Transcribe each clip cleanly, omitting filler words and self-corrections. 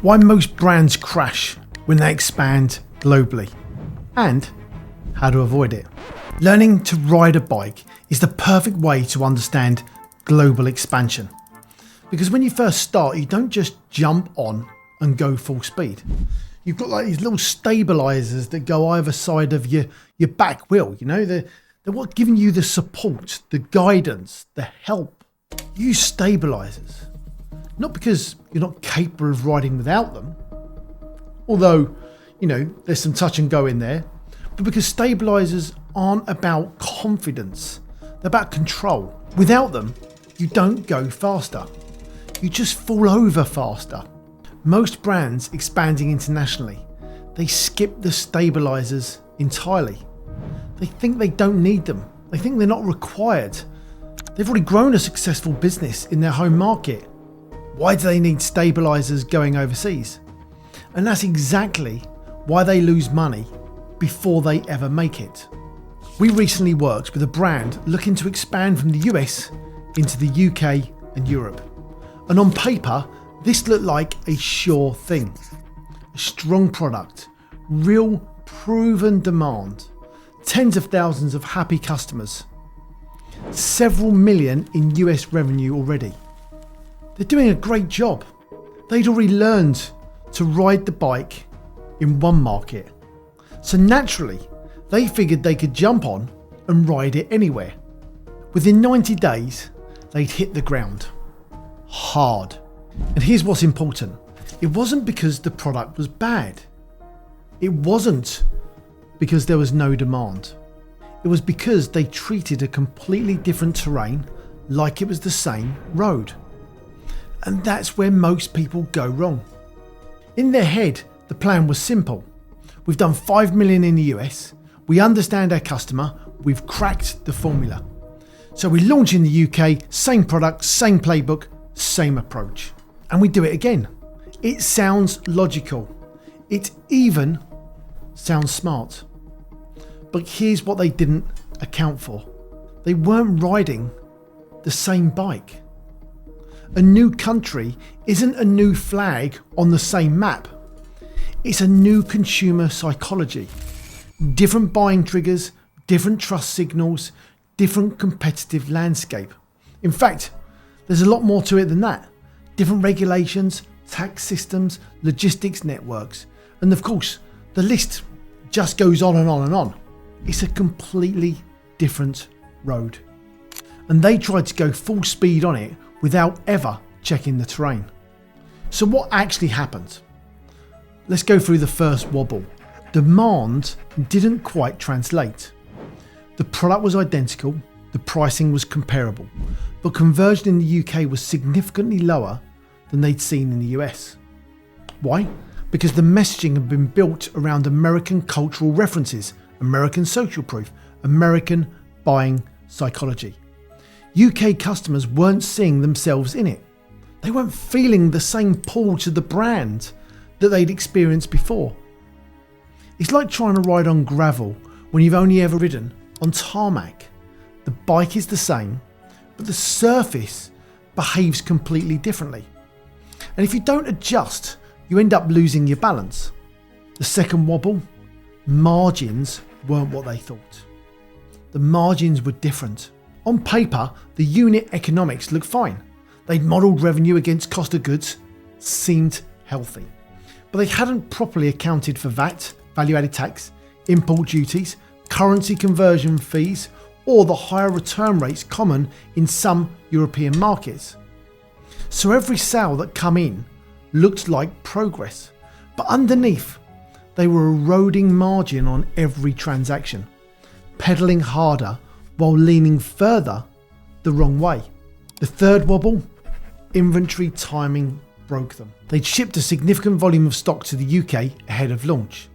why most brands crash when they expand globally, and how to avoid it. Learning to ride a bike is the perfect way to understand global expansion. Because when you first start, you don't just jump on and go full speed. You've got like these little stabilizers that go either side of your back wheel. You know, they're what giving you the support, the guidance, the help. Use stabilizers. Not because you're not capable of riding without them, although, you know, there's some touch and go in there, but because stabilizers aren't about confidence, they're about control. Without them, you don't go faster. You just fall over faster. Most brands expanding internationally, they skip the stabilizers entirely. They think they don't need them. They think they're not required. They've already grown a successful business in their home market. Why do they need stabilizers going overseas? And that's exactly why they lose money before they ever make it. We recently worked with a brand looking to expand from the US into the UK and Europe. And on paper, this looked like a sure thing. A strong product, real proven demand, tens of thousands of happy customers, several million in US revenue already. They're doing a great job. They'd already learned to ride the bike in one market. So naturally, they figured they could jump on and ride it anywhere. Within 90 days, they'd hit the ground. Hard. And here's what's important. It wasn't because the product was bad. It wasn't because there was no demand. It was because they treated a completely different terrain like it was the same road. And that's where most people go wrong. In their head, the plan was simple. We've done 5 million in the US. We understand our customer. We've cracked the formula. So we launch in the UK, same product, same playbook, same approach. And we do it again. It sounds logical. It even sounds smart. But here's what they didn't account for. They weren't riding the same bike. A new country isn't a new flag on the same map. It's a new consumer psychology. Different buying triggers, different trust signals, different competitive landscape. In fact, there's a lot more to it than that. Different regulations, tax systems, logistics networks, and of course, the list just goes on and on and on. It's a completely different road. And they tried to go full speed on it without ever checking the terrain. So what actually happened? Let's go through the first wobble. Demand didn't quite translate. The product was identical, the pricing was comparable, but conversion in the UK was significantly lower than they'd seen in the US. Why? Because the messaging had been built around American cultural references, American social proof, American buying psychology. UK customers weren't seeing themselves in it. They weren't feeling the same pull to the brand that they'd experienced before. It's like trying to ride on gravel when you've only ever ridden on tarmac. The bike is the same, but the surface behaves completely differently. And if you don't adjust, you end up losing your balance. The second wobble, margins weren't what they thought. The margins were different. On paper, the unit economics looked fine. They'd modelled revenue against cost of goods, seemed healthy. But they hadn't properly accounted for VAT, value-added tax, import duties, currency conversion fees, or the higher return rates common in some European markets. So every sale that come in looked like progress, but underneath, they were eroding margin on every transaction, pedalling harder while leaning further the wrong way. The third wobble, inventory timing broke them. They'd shipped a significant volume of stock to the UK ahead of launch.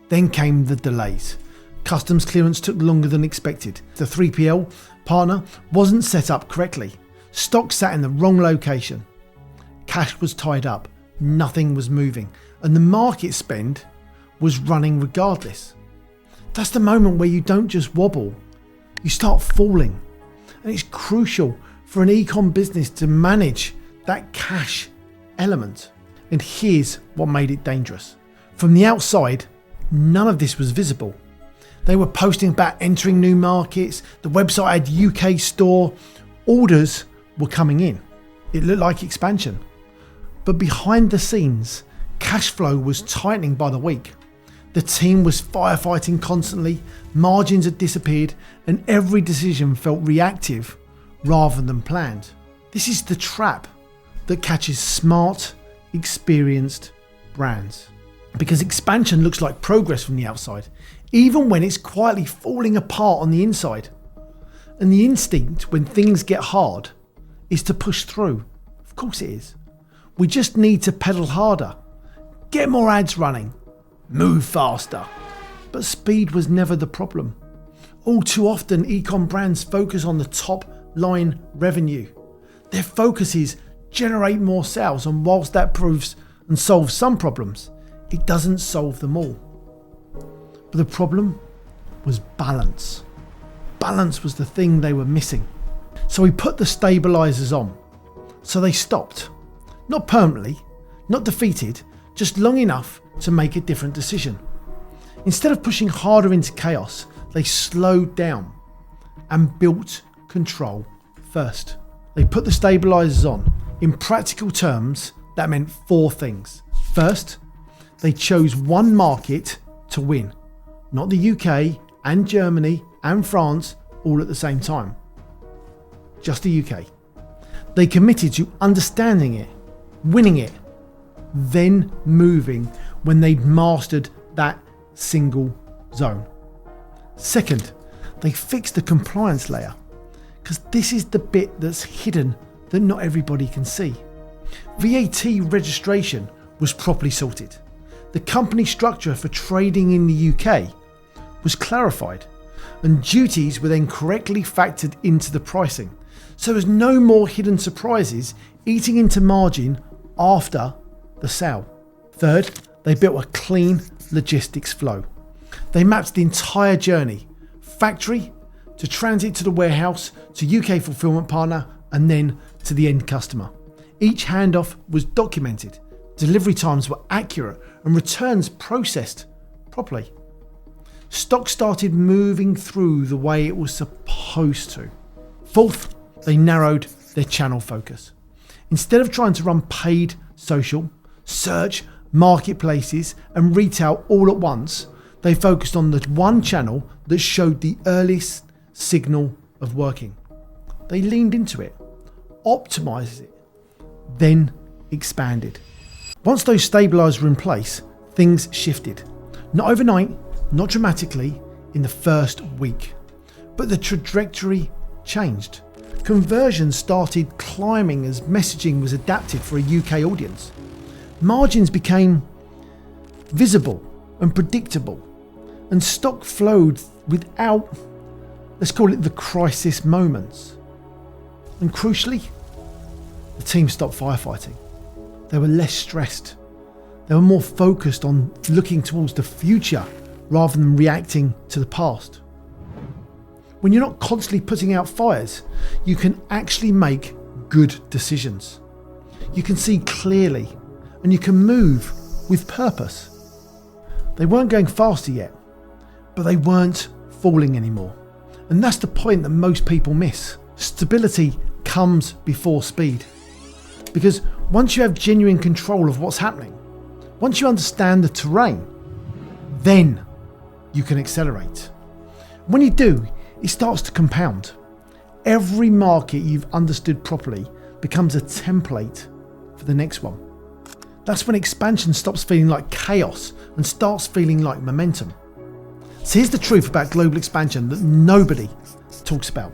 Then came the delays. Customs clearance took longer than expected. The 3PL partner wasn't set up correctly. Stock sat in the wrong location. Cash was tied up. Nothing was moving. And the market spend was running regardless. That's the moment where you don't just wobble. You start falling. And it's crucial for an e-com business to manage that cash element. And here's what made it dangerous. From the outside, none of this was visible. They were posting about entering new markets, the website had UK store, orders were coming in. It looked like expansion. But behind the scenes, cash flow was tightening by the week. The team was firefighting constantly, margins had disappeared, and every decision felt reactive rather than planned. This is the trap that catches smart, experienced brands. Because expansion looks like progress from the outside, even when it's quietly falling apart on the inside. And the instinct when things get hard is to push through. Of course it is. We just need to pedal harder, get more ads running, move faster. But speed was never the problem. All too often, e-com brands focus on the top line revenue. Their focus is generate more sales, and whilst that proves and solves some problems, it doesn't solve them all. But the problem was balance. Balance was the thing they were missing. So we put the stabilizers on. So they stopped. Not permanently, not defeated, just long enough to make a different decision. Instead of pushing harder into chaos, they slowed down and built control first. They put the stabilizers on. In practical terms, that meant 4 things. First, they chose one market to win, not the UK and Germany and France all at the same time. Just the UK. They committed to understanding it, winning it, then moving when they'd mastered that single zone. Second, they fixed the compliance layer, because this is the bit that's hidden that not everybody can see. VAT registration was properly sorted. The company structure for trading in the UK was clarified, and duties were then correctly factored into the pricing. So there's no more hidden surprises eating into margin after the sale. Third, they built a clean logistics flow. They mapped the entire journey, factory to transit to the warehouse to UK fulfillment partner and then to the end customer. Each handoff was documented, delivery times were accurate and returns processed properly. Stock started moving through the way it was supposed to. Fourth, they narrowed their channel focus. Instead of trying to run paid social, search, marketplaces and retail all at once, they focused on the one channel that showed the earliest signal of working. They leaned into it, optimized it, then expanded. Once those stabilizers were in place, things shifted. Not overnight, not dramatically, in the first week, but the trajectory changed. Conversions started climbing as messaging was adapted for a UK audience. Margins became visible and predictable, and stock flowed without, let's call it, the crisis moments. And crucially, the team stopped firefighting. They were less stressed. They were more focused on looking towards the future rather than reacting to the past. When you're not constantly putting out fires, you can actually make good decisions. You can see clearly and you can move with purpose. They weren't going faster yet, but they weren't falling anymore. And that's the point that most people miss. Stability comes before speed. Because once you have genuine control of what's happening, once you understand the terrain, then you can accelerate. When you do, it starts to compound. Every market you've understood properly becomes a template for the next one. That's when expansion stops feeling like chaos and starts feeling like momentum. So here's the truth about global expansion that nobody talks about.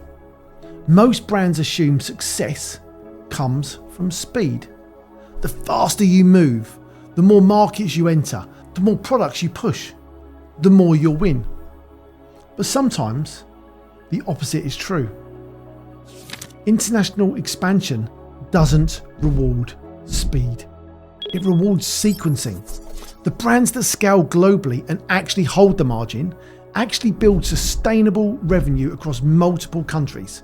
Most brands assume success comes from speed. The faster you move, the more markets you enter, the more products you push, the more you'll win. But sometimes the opposite is true. International expansion doesn't reward speed. It rewards sequencing. The brands that scale globally and actually hold the margin actually build sustainable revenue across multiple countries.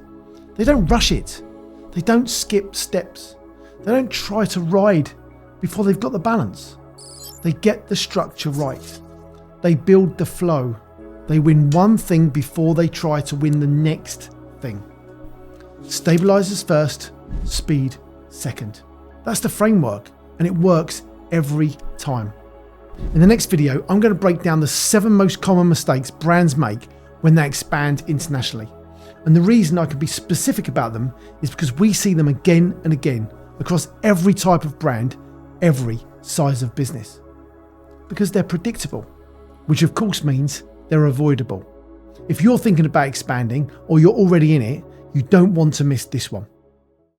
They don't rush it. They don't skip steps. They don't try to ride before they've got the balance. They get the structure right. They build the flow. They win one thing before they try to win the next thing. Stabilizers first, speed second. That's the framework, and it works every time. In the next video, I'm going to break down the 7 most common mistakes brands make when they expand internationally. And the reason I can be specific about them is because we see them again and again across every type of brand, every size of business. Because they're predictable, which of course means they're avoidable. If you're thinking about expanding or you're already in it, you don't want to miss this one.